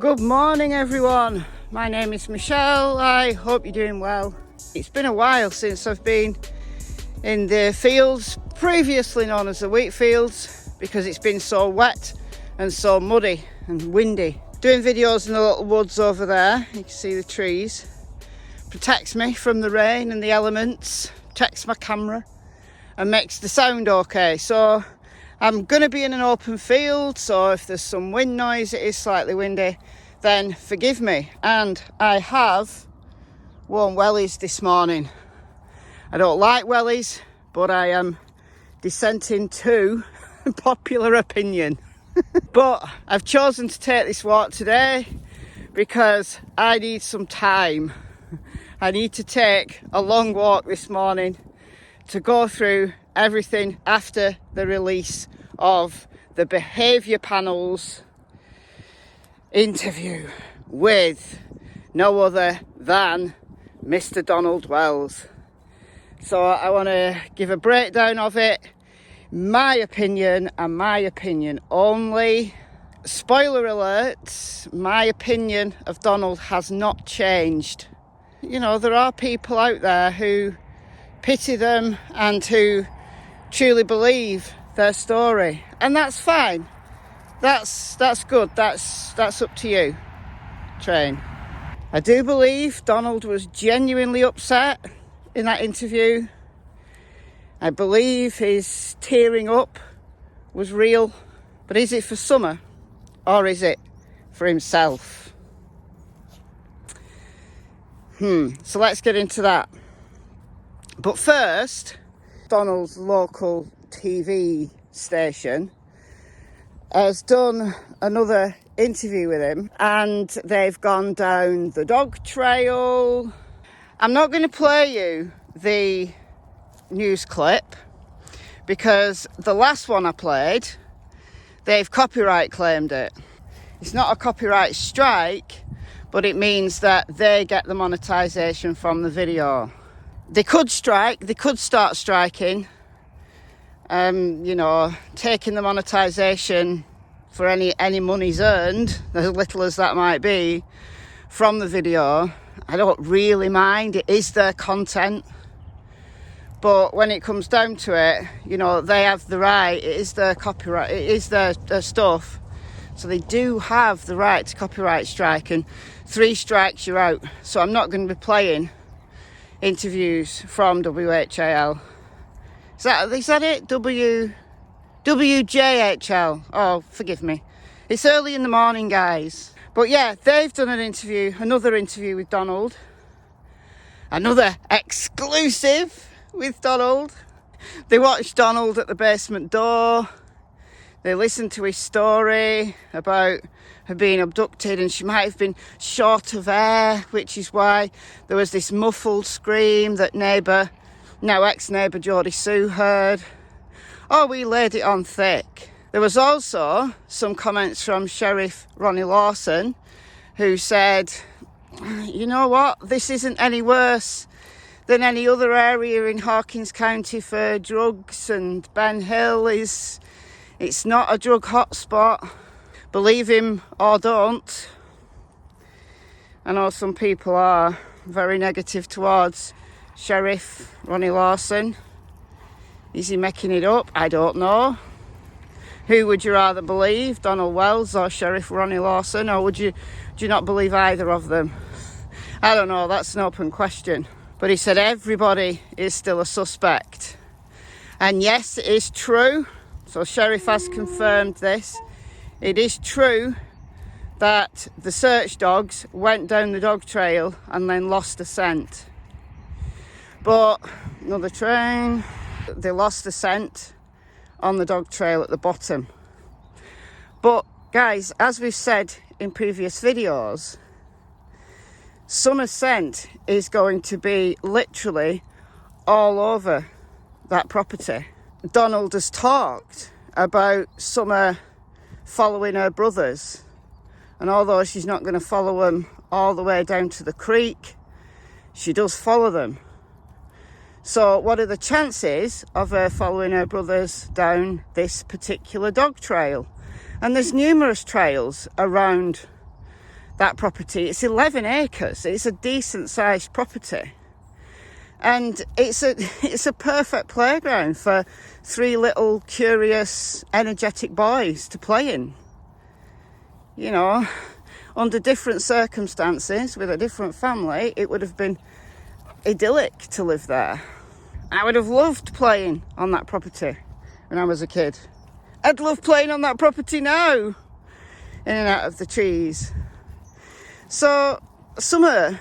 Good morning everyone, my name is Michelle. I hope you're doing well. It's been a while since I've been in the fields, previously known as the wheat fields, because it's been so wet and so muddy and windy. Doing videos in the little woods over there, you can see the trees. Protects me from the rain and the elements, protects my camera and makes the sound okay. So I'm going to be in an open field, so if there's some wind noise, it is slightly windy, then forgive me. And I have worn wellies this morning. I don't like wellies, but I am dissenting to popular opinion. But I've chosen to take this walk today because I need some time. I need to take a long walk this morning to go through everything after the release of the behaviour panel's interview with no other than Mr. Donald Wells. So I want to give a breakdown of it, my opinion and my opinion only. Spoiler alert, my opinion of Donald has not changed. You know, there are people out there who pity them and who truly believe their story, and that's fine. That's good. That's up to you, Train. I do believe Donald was genuinely upset in that interview. I believe his tearing up was real, but is it for Summer or is it for himself? So let's get into that. But first, Donald's local TV station has done another interview with him, and they've gone down the dog trail. I'm not going to play you the news clip because the last one I played, they've copyright claimed it. It's not a copyright strike, but it means that they get the monetization from the video. They could strike, they could start striking, you know, taking the monetization for any monies earned, as little as that might be, from the video. I don't really mind, it is their content. But when it comes down to it, you know, they have the right, it is their copyright, it is their stuff. So they do have the right to copyright strike, and 3 strikes you're out. So I'm not going to be playing interviews from WHAL. Is that it? WJHL. Oh, forgive me. It's early in the morning, guys. But yeah, they've done an interview, another interview with Donald. Another exclusive with Donald. They watched Donald at the basement door. They listened to his story about her being abducted, and she might have been short of air, which is why there was this muffled scream that now ex-neighbour Geordie Sue heard. Oh, we laid it on thick. There was also some comments from Sheriff Ronnie Lawson, who said, you know what, this isn't any worse than any other area in Hawkins County for drugs, and Ben Hill it's not a drug hotspot. Believe him or don't. I know some people are very negative towards Sheriff Ronnie Lawson. Is he making it up? I don't know. Who would you rather believe, Donald Wells or Sheriff Ronnie Lawson, or do you not believe either of them? I don't know, that's an open question. But he said everybody is still a suspect. And yes, it is true. So Sheriff has confirmed this. It is true that the search dogs went down the dog trail and then lost the scent. But another train, they lost the scent on the dog trail at the bottom. But guys, as we've said in previous videos, Summer's scent is going to be literally all over that property. Donald has talked about Summer following her brothers, and although she's not going to follow them all the way down to the creek, she does follow them. So what are the chances of her following her brothers down this particular dog trail? And there's numerous trails around that property. It's 11 acres. It's a decent sized property. And it's a perfect playground for 3 little curious, energetic boys to play in. You know, under different circumstances, with a different family, it would have been idyllic to live there. I would have loved playing on that property when I was a kid. I'd love playing on that property now, in and out of the trees. So Summer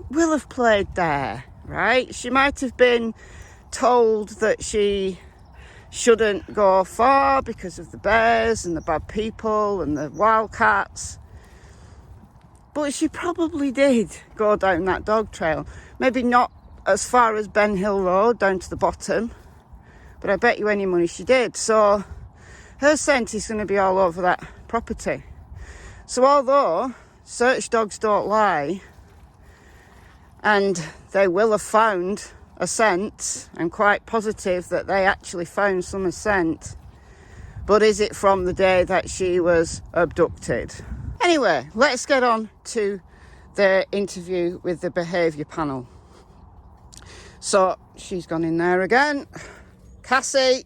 will have played there, right? She might have been told that she shouldn't go far because of the bears and the bad people and the wildcats. But she probably did go down that dog trail. Maybe not as far as Ben Hill Road, down to the bottom. But I bet you any money she did. So her scent is going to be all over that property. So although search dogs don't lie, and they will have found a scent, I'm quite positive that they actually found Summer's scent. But is it from the day that she was abducted? Anyway, let's get on to the interview with the behaviour panel. So she's gone in there again. Cassie,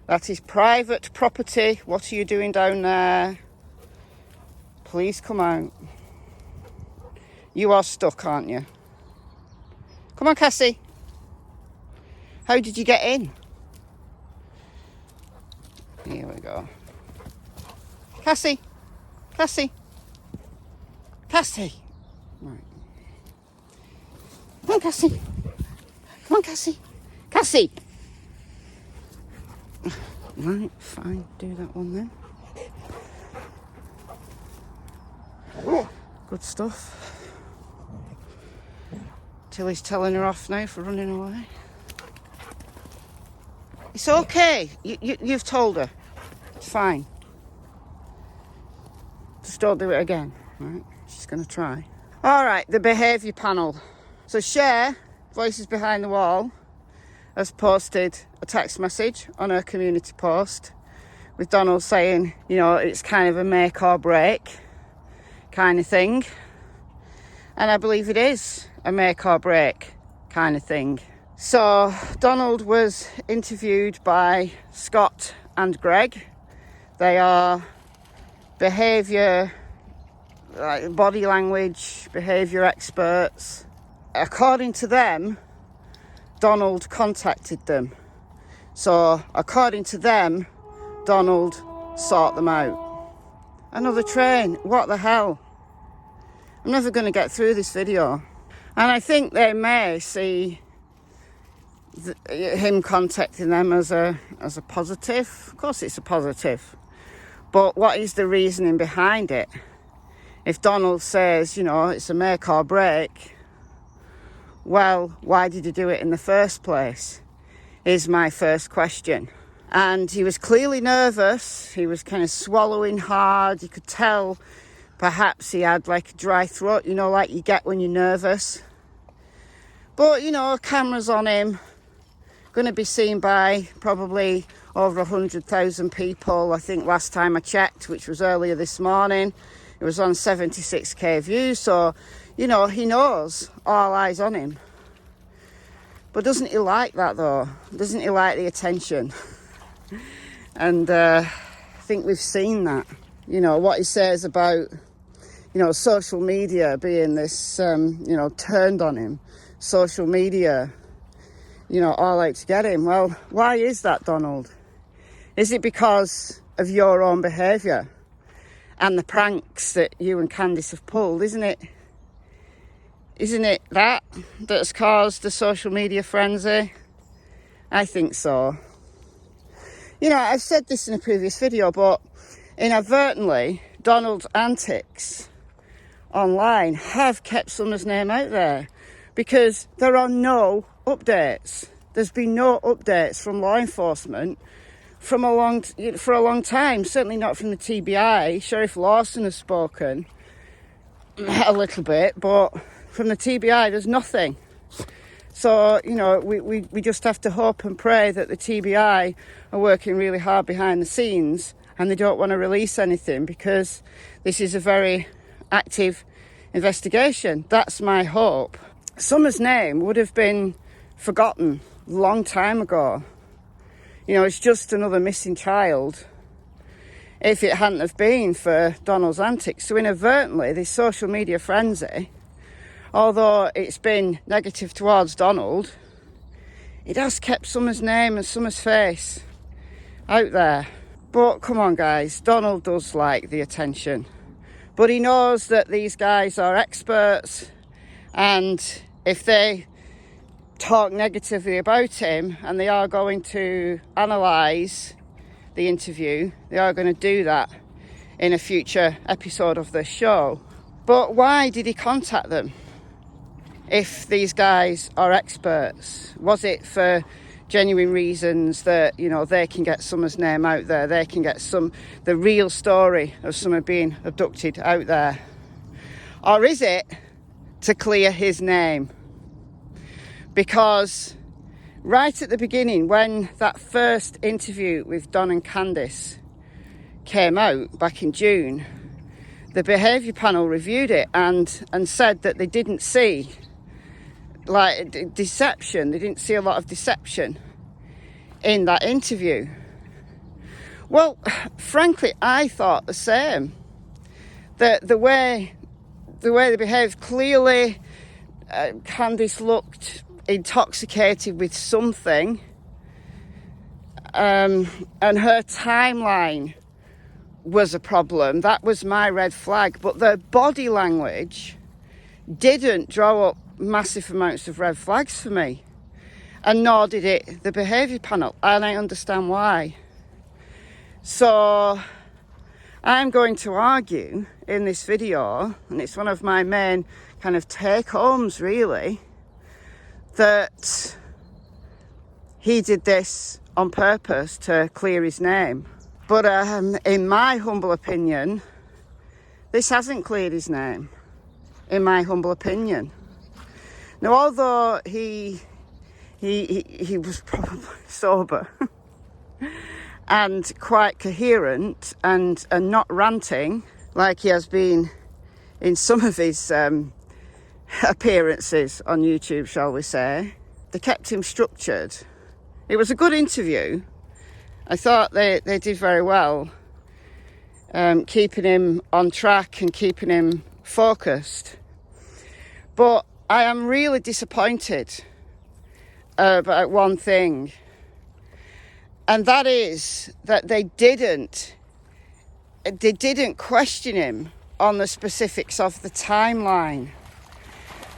that is private property. What are you doing down there? Please come out. You are stuck, aren't you? Come on, Cassie. How did you get in? Here we go. Cassie. Right. Come on, Cassie. Right, fine. Do that one then. Good stuff. Tilly's telling her off now for running away. It's okay. You've told her. It's fine. Just don't do it again. Right? She's going to try. All right, the behaviour panel. So Cher, Voices Behind the Wall, has posted a text message on her community post with Donald saying, you know, it's kind of a make or break kind of thing. And I believe it is a make or break kind of thing. So Donald was interviewed by Scott and Greg. They are behaviour, body language, behaviour experts. According to them, Donald contacted them. So according to them, Donald sought them out. Another train, what the hell? I'm never going to get through this video. And I think they may see him contacting them as a positive. Of course it's a positive. But what is the reasoning behind it? If Donald says, you know, it's a make or break, well, why did he do it in the first place? Is my first question. And he was clearly nervous. He was kind of swallowing hard. You could tell perhaps he had like a dry throat, you know, like you get when you're nervous. But, you know, cameras on him. Going to be seen by probably over 100,000 people. I think last time I checked, which was earlier this morning, it was on 76k views. So, you know, he knows all eyes on him. But doesn't he like that though? Doesn't he like the attention? And I think we've seen that. You know, what he says about, you know, social media being this, you know, turned on him. Social media, you know, all out to get him. Well, why is that, Donald? Is it because of your own behaviour and the pranks that you and Candice have pulled, isn't it? Isn't it that that's caused the social media frenzy? I think so. You know, I've said this in a previous video, but inadvertently, Donald's antics online have kept Summer's name out there because there are no updates. There's been no updates from law enforcement for a long time. Certainly not from the TBI. Sheriff Lawson has spoken a little bit, but from the TBI, there's nothing. So, you know, we just have to hope and pray that the TBI are working really hard behind the scenes and they don't want to release anything because this is a very active investigation. That's my hope. Summer's name would have been forgotten a long time ago. You know, it's just another missing child if it hadn't have been for Donald's antics. So inadvertently, this social media frenzy, although it's been negative towards Donald, it has kept Summer's name and Summer's face out there. But come on, guys, Donald does like the attention. But he knows that these guys are experts, and if they talk negatively about him and they are going to analyse the interview, they are going to do that in a future episode of the show. But why did he contact them if these guys are experts? Was it for genuine reasons that, you know, they can get Summer's name out there, they can get the real story of Summer being abducted out there? Or is it to clear his name? Because right at the beginning, when that first interview with Don and Candice came out back in June, the behaviour panel reviewed it and said that they didn't see deception. They didn't see a lot of deception in that interview. Well, frankly, I thought the same. That the way they behaved, clearly Candice looked intoxicated with something, and her timeline was a problem. That was my red flag. But the body language didn't draw up massive amounts of red flags for me, and nor did it the behaviour panel, and I understand why. So I'm going to argue in this video, and it's one of my main kind of take-homes really, that he did this on purpose to clear his name. But in my humble opinion, this hasn't cleared his name, in my humble opinion. Now, although he was probably sober and quite coherent and not ranting like he has been in some of his appearances on YouTube, shall we say, they kept him structured. It was a good interview. I thought they did very well, keeping him on track and keeping him focused. But I am really disappointed about one thing, and that is that they didn't question him on the specifics of the timeline.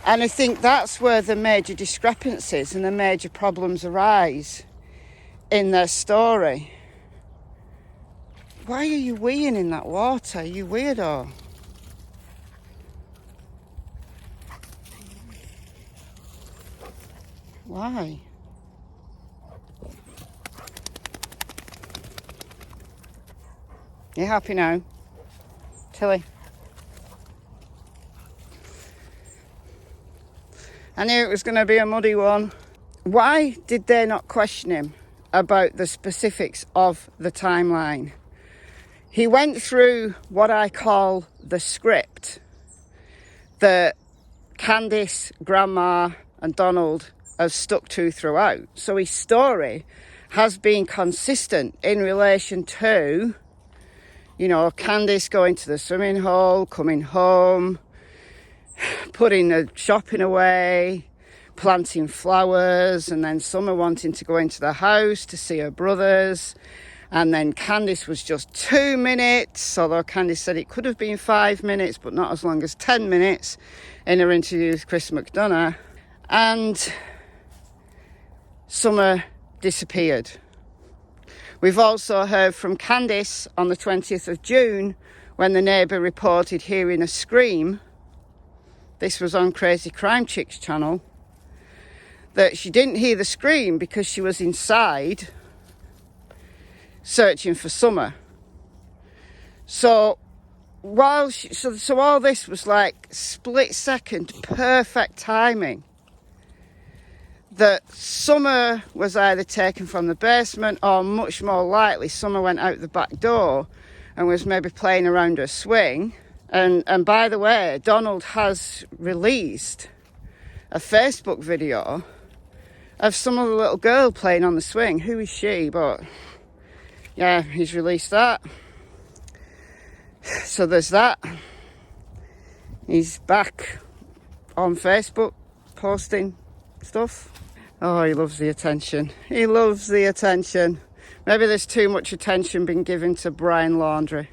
And I think that's where the major discrepancies and the major problems arise in their story. Why are you weeing in that water, you weirdo? Why? You happy now, Tilly? I knew it was going to be a muddy one. Why did they not question him about the specifics of the timeline? He went through what I call the script that Candice, Grandma and Donald have stuck to throughout. So his story has been consistent in relation to, you know, Candice going to the swimming hole, coming home, putting the shopping away, planting flowers, and then Summer wanting to go into the house to see her brothers. And then Candice was just 2 minutes, although Candice said it could have been 5 minutes, but not as long as 10 minutes in her interview with Chris McDonough. And Summer disappeared. We've also heard from Candice on the 20th of June when the neighbour reported hearing a scream. This was on Crazy Crime Chick's channel. That she didn't hear the scream because she was inside searching for Summer. So so all this was like split second perfect timing that Summer was either taken from the basement, or much more likely Summer went out the back door and was maybe playing around her swing. And by the way, Donald has released a Facebook video of some other little girl playing on the swing. Who is she? But yeah, he's released that. So there's that. He's back on Facebook posting stuff. Oh, he loves the attention. He loves the attention. Maybe there's too much attention being given to Brian Laundrie.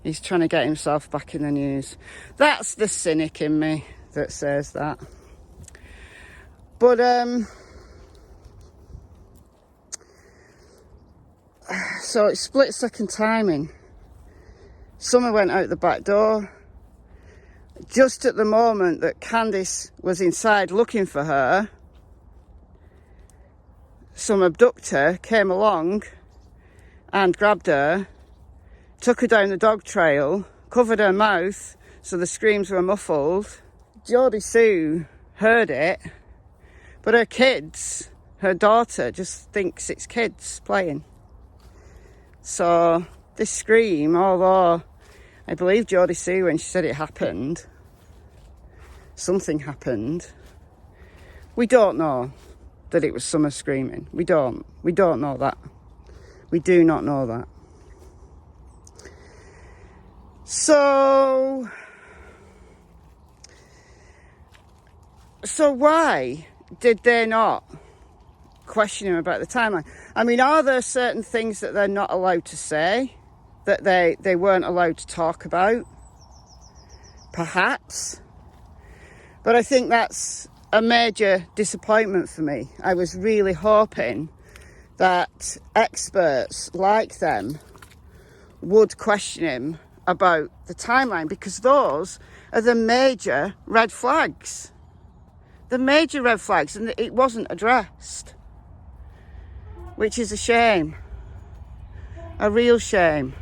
He's trying to get himself back in the news. That's the cynic in me that says that. But so it's split second timing. Summer went out the back door. Just at the moment that Candice was inside looking for her, some abductor came along and grabbed her, took her down the dog trail, covered her mouth so the screams were muffled. Geordie Sue heard it, but her kids, her daughter, just thinks it's kids playing. So this scream, although I believe Geordie Sue when she said it happened, something happened, we don't know that it was Summer screaming. We don't know that. We do not know that. So why did they not question him about the timeline? I mean, are there certain things that they're not allowed to say, that they weren't allowed to talk about? Perhaps. But I think that's a major disappointment for me. I was really hoping that experts like them would question him about the timeline, because those are the major red flags. The major red flags, and it wasn't addressed, which is a shame. A real shame.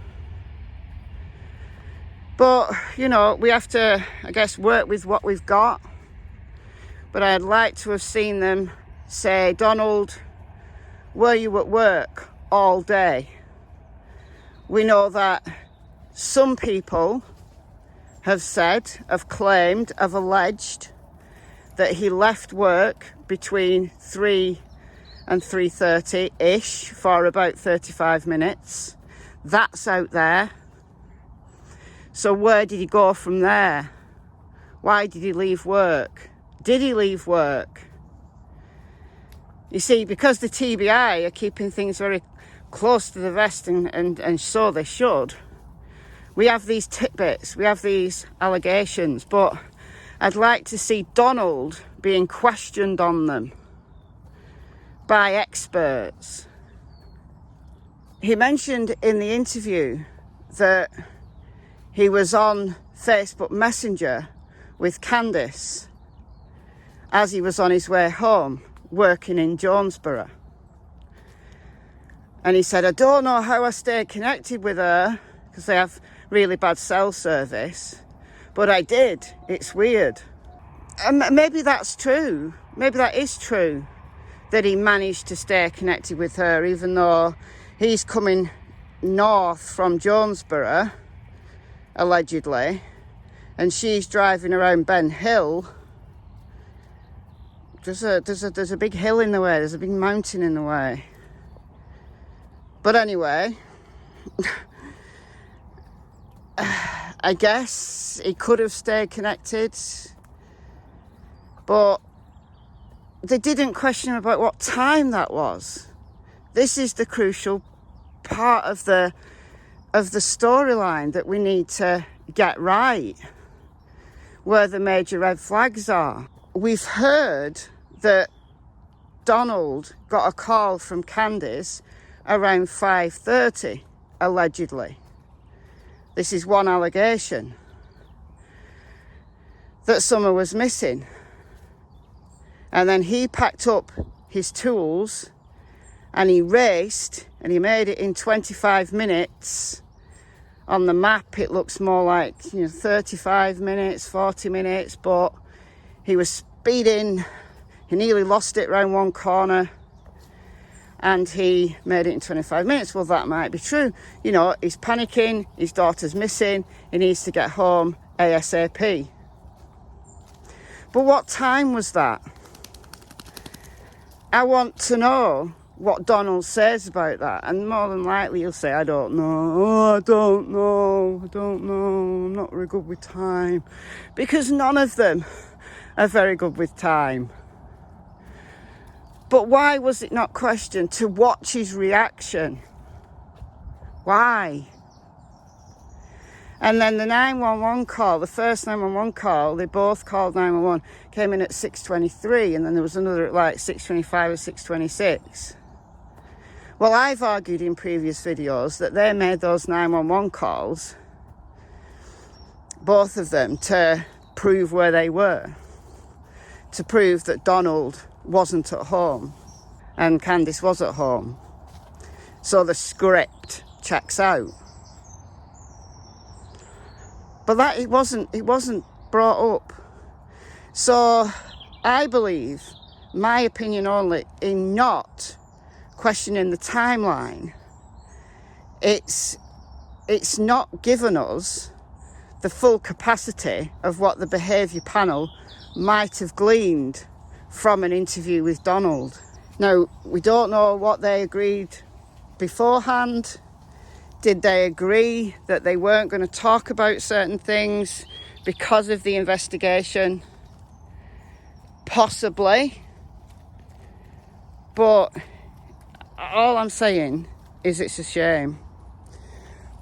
But, you know, we have to, I guess, work with what we've got. But I'd like to have seen them say, Donald, were you at work all day? We know that some people have said, have claimed, have alleged that he left work between 3 and 3:30-ish for about 35 minutes. That's out there. So where did he go from there? Why did he leave work? Did he leave work? You see, because the TBI are keeping things very close to the vest, and so they should, we have these tidbits, we have these allegations, but I'd like to see Donald being questioned on them by experts. He mentioned in the interview that he was on Facebook Messenger with Candice as he was on his way home, working in Jonesborough. And he said, I don't know how I stayed connected with her, because they have really bad cell service, but I did. It's weird. And maybe that's true. Maybe that is true, that he managed to stay connected with her, even though he's coming north from Jonesborough, allegedly, and she's driving around Ben Hill. There's a big hill in the way, there's a big mountain in the way. But anyway, I guess he could have stayed connected, but they didn't question him about what time that was. This is the crucial part of the storyline that we need to get right, where the major red flags are. We've heard that Donald got a call from Candice around 5:30, allegedly. This is one allegation, that Summer was missing. And then he packed up his tools and he raced, and he made it in 25 minutes. On the map it looks more like 35 minutes, 40 minutes, but he was speeding He nearly lost it round one corner and he made it in 25 minutes. Well, that might be true. You know, he's panicking, his daughter's missing, he needs to get home ASAP. But what time was that? I want to know what Donald says about that. And more than likely he'll say, I don't know. Oh, I don't know. I'm not very good with time. Because none of them are very good with time. But why was it not questioned to watch his reaction? Why? And then the 911 call, the first 911 call, they both called 911, came in at 6:23, and then there was another at like 6:25 or 6:26. Well, I've argued in previous videos that they made those 911 calls, both of them, to prove where they were, to prove that Donald wasn't at home and Candice was at home. So the script checks out. But that it wasn't brought up. So I believe, my opinion only, in not questioning the timeline, it's not given us the full capacity of what the behaviour panel might have gleaned from an interview with Donald. Now, we don't know what they agreed beforehand. Did they agree that they weren't going to talk about certain things because of the investigation? Possibly. But all I'm saying is it's a shame.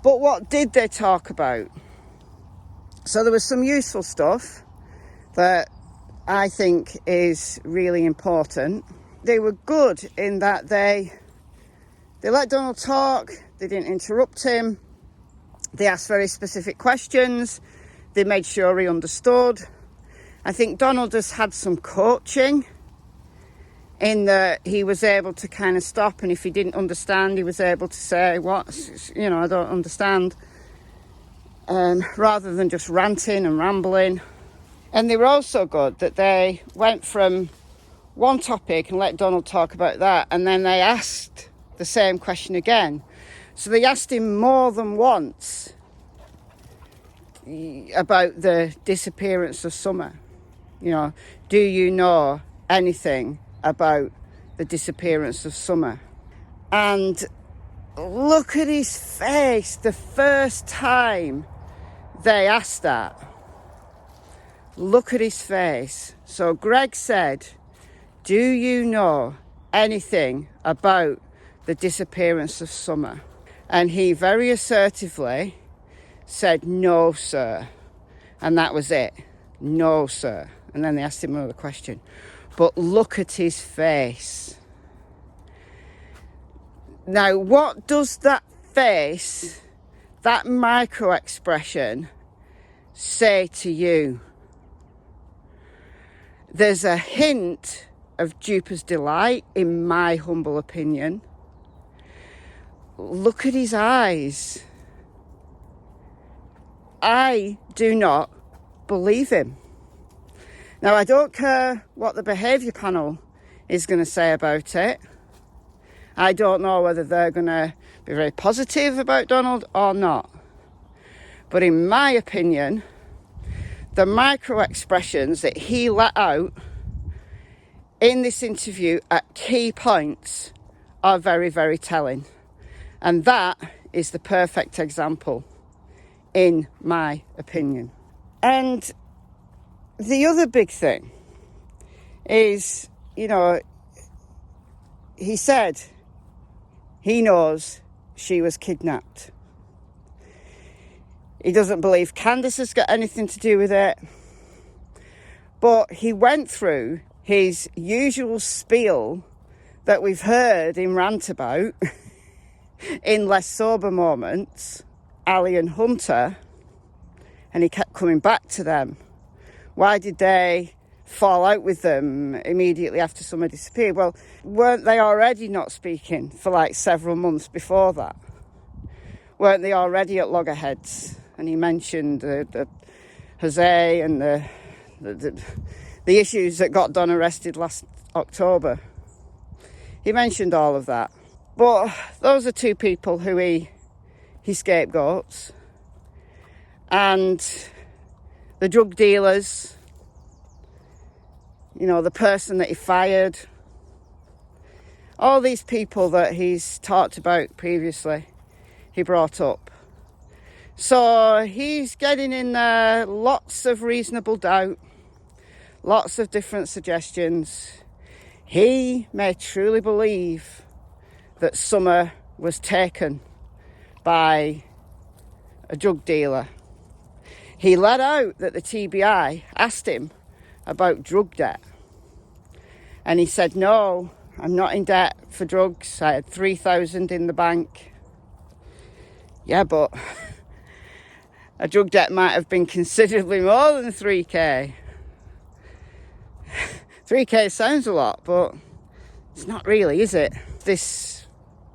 But what did they talk about? So there was some useful stuff that I think is really important. They were good in that they let Donald talk, they didn't interrupt him, they asked very specific questions, they made sure he understood. I think Donald has had some coaching in that he was able to kind of stop, and if he didn't understand, he was able to say, I don't understand, rather than just ranting and rambling. And they were also good that they went from one topic and let Donald talk about that, and then they asked the same question again. So they asked him more than once about the disappearance of Summer. You know, do you know anything about the disappearance of Summer? And look at his face the first time they asked that. Look at his face. So Greg said, do you know anything about the disappearance of Summer? And he very assertively said, no, sir. And that was it. No, sir. And then they asked him another question. But look at his face. Now, what does that face, that micro expression, say to you? There's a hint of duper's delight, in my humble opinion. Look at his eyes. I do not believe him. Now, I don't care what the behaviour panel is going to say about it. I don't know whether they're going to be very positive about Donald or not. But in my opinion, the micro expressions that he let out in this interview at key points are very, very telling. And that is the perfect example, in my opinion. And the other big thing is, he said he knows she was kidnapped. He doesn't believe Candice has got anything to do with it. But he went through his usual spiel that we've heard him rant about in less sober moments, Ali and Hunter, and he kept coming back to them. Why did they fall out with them immediately after Summer disappeared? Well, weren't they already not speaking for like several months before that? Weren't they already at loggerheads? And he mentioned the Jose and the issues that got Don arrested October. He mentioned all of that. But those are two people who he scapegoats. And the drug dealers, you know, the person that he fired, all these people that he's talked about previously, he brought up. So he's getting in there lots of reasonable doubt, lots of different suggestions. He may truly believe that Summer was taken by a drug dealer. He let out that the TBI asked him about drug debt. And he said, no, I'm not in debt for drugs. I had 3,000 in the bank. Yeah, but a drug debt might have been considerably more than 3k. 3k sounds a lot, but it's not really, is it? This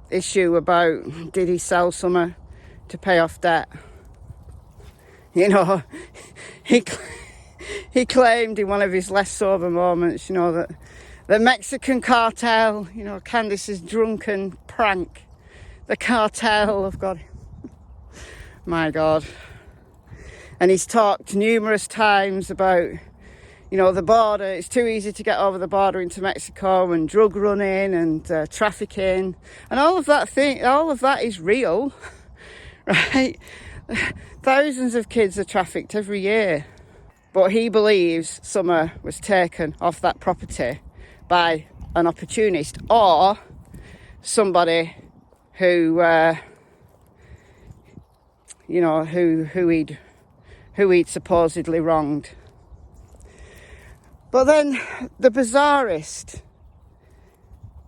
issue about did he sell Summer to pay off debt? You know, he claimed in one of his less sober moments, you know, that the Mexican cartel, you know, Candice's drunken prank, the cartel of God, my God. And he's talked numerous times about, you know, the border. It's too easy to get over the border into Mexico, and drug running and trafficking and all of that is real, right? Thousands of kids are trafficked every year. But he believes Summer was taken off that property by an opportunist or somebody who, you know, who he'd supposedly wronged. But then the bizarrest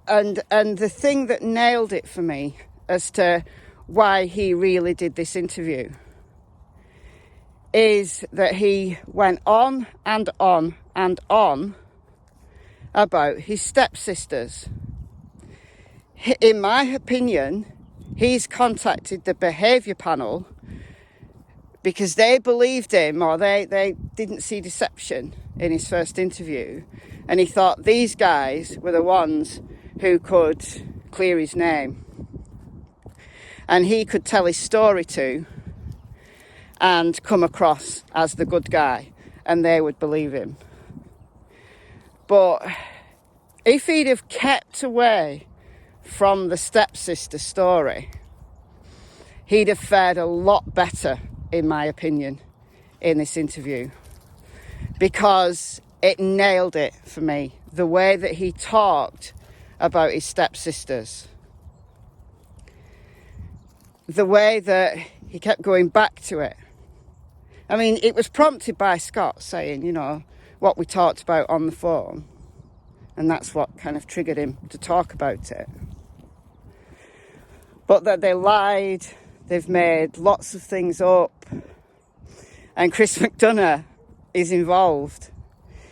and the thing that nailed it for me as to why he really did this interview is that he went on and on and on about his stepsisters. In my opinion, he's contacted the behaviour panel because they believed him, or they didn't see deception in his first interview, and he thought these guys were the ones who could clear his name and he could tell his story to and come across as the good guy, and they would believe him. But if he'd have kept away from the stepsister story, he'd have fared a lot better, in my opinion, in this interview, because it nailed it for me, the way that he talked about his stepsisters, the way that he kept going back to it. I mean, it was prompted by Scott saying, you know, what we talked about on the phone, and that's what kind of triggered him to talk about it. But that they lied, they've made lots of things up, and Chris McDonough is involved.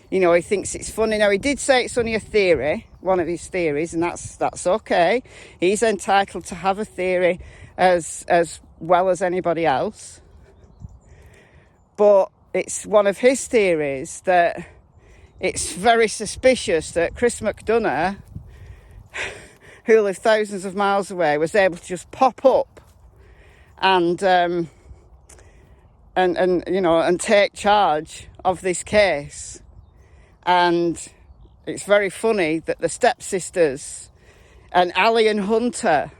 You know, he thinks it's funny. Now, he did say it's only a theory, one of his theories, and that's okay. He's entitled to have a theory as well as anybody else. But it's one of his theories that it's very suspicious that Chris McDonough, who lived thousands of miles away, was able to just pop up and you know, and take charge of this case. And it's very funny that the stepsisters and Ali and Hunter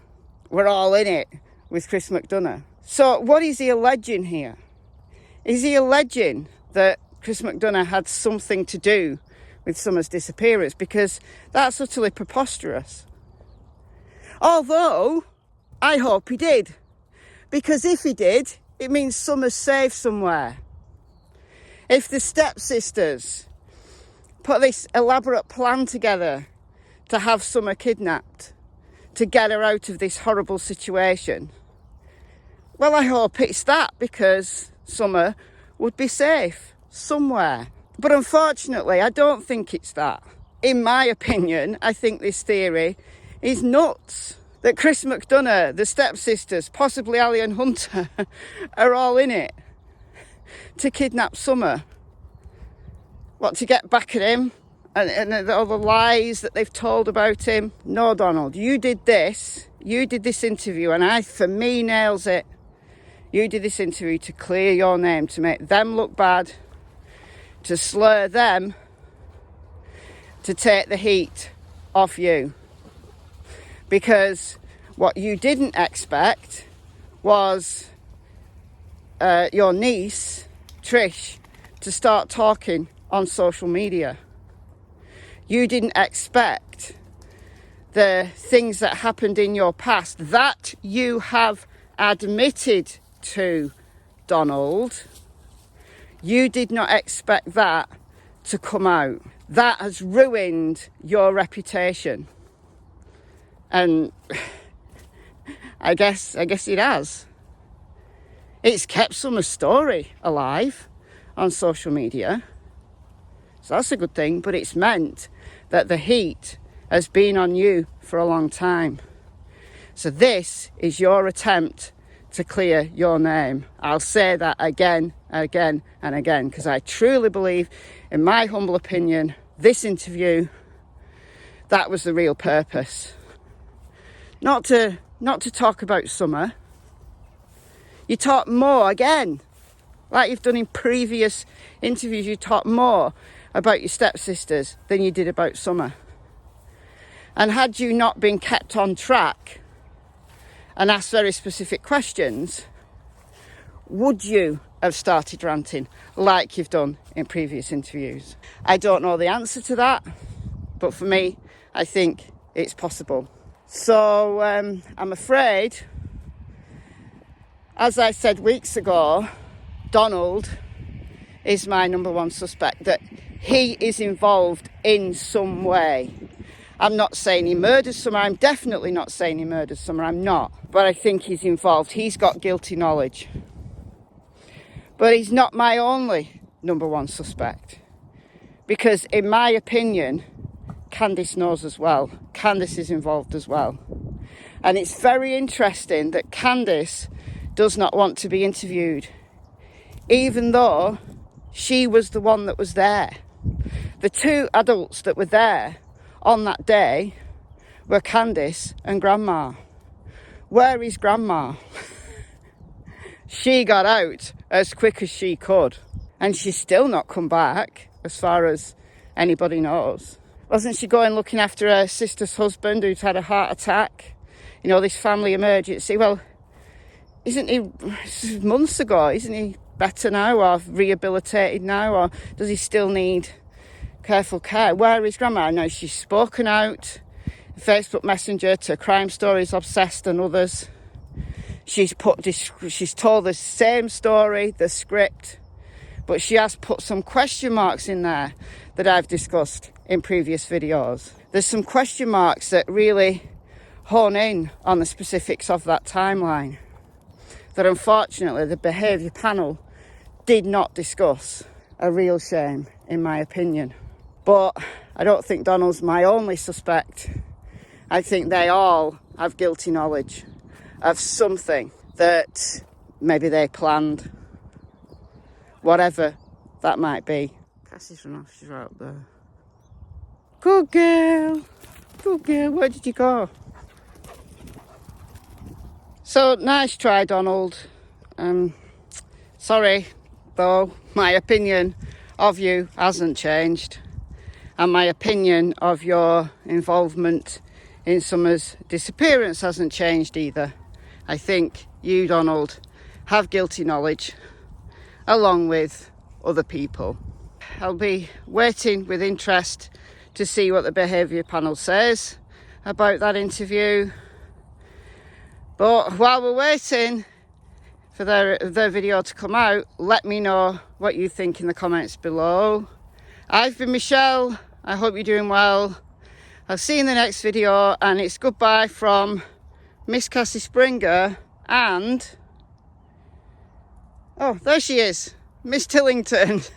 were all in it with Chris McDonough. So what is he alleging here? Is he alleging that Chris McDonough had something to do with Summer's disappearance? Because that's utterly preposterous. Although, I hope he did. Because if he did, it means Summer's safe somewhere. If the stepsisters put this elaborate plan together to have Summer kidnapped, to get her out of this horrible situation, well, I hope it's that, because Summer would be safe somewhere. But unfortunately, I don't think it's that. In my opinion, I think this theory is nuts. That Chris McDonough, the stepsisters, possibly Ali and Hunter, are all in it to kidnap Summer. What, to get back at him and all the lies that they've told about him. No, Donald, you did this interview, and for me, nails it. You did this interview to clear your name, to make them look bad, to slur them, to take the heat off you. Because what you didn't expect was your niece, Trish, to start talking on social media. You didn't expect the things that happened in your past that you have admitted to, Donald. You did not expect that to come out. That has ruined your reputation. And I guess it has. It's kept Summer's story alive on social media. So that's a good thing, but it's meant that the heat has been on you for a long time. So this is your attempt to clear your name. I'll say that again, and again, because I truly believe, in my humble opinion, this interview, that was the real purpose. Not to talk about Summer. You talk more again, like you've done in previous interviews. You talk more about your stepsisters than you did about Summer. And had you not been kept on track and asked very specific questions, would you have started ranting like you've done in previous interviews? I don't know the answer to that, but for me, I think it's possible. So I'm afraid, as I said weeks ago, Donald is my number one suspect, that he is involved in some way. I'm not saying he murdered Summer. I'm definitely not saying he murdered Summer. I'm not. But I think he's involved. He's got guilty knowledge. But he's not my only number one suspect. Because in my opinion, Candice knows as well. Candice is involved as well. And it's very interesting that Candice does not want to be interviewed, even though she was the one that was there. The two adults that were there on that day were Candice and Grandma. Where is Grandma? She got out as quick as she could, and she's still not come back, as far as anybody knows. Wasn't she going looking after her sister's husband who's had a heart attack? You know, this family emergency. Well, isn't he, this is months ago, isn't he better now, or rehabilitated now, or does he still need careful care? Where is Grandma? I know she's spoken out, Facebook Messenger, to Crime Stories Obsessed and others. She's told the same story, the script, but she has put some question marks in there that I've discussed in previous videos. There's some question marks that really hone in on the specifics of that timeline that unfortunately the behaviour panel did not discuss. A real shame, in my opinion. But I don't think Donald's my only suspect. I think they all have guilty knowledge of something that maybe they planned. Whatever that might be. Cassie's run off, she's right up there. Good girl. Good girl, where did you go? So, nice try, Donald. Sorry, though, my opinion of you hasn't changed. And my opinion of your involvement in Summer's disappearance hasn't changed either. I think you, Donald, have guilty knowledge, along with other people. I'll be waiting with interest to see what the behaviour panel says about that interview. But while we're waiting for their video to come out, let me know what you think in the comments below. I've been Michelle. I hope you're doing well. I'll see you in the next video, and it's goodbye from Miss Cassie Springer and... oh, there she is, Miss Tillington.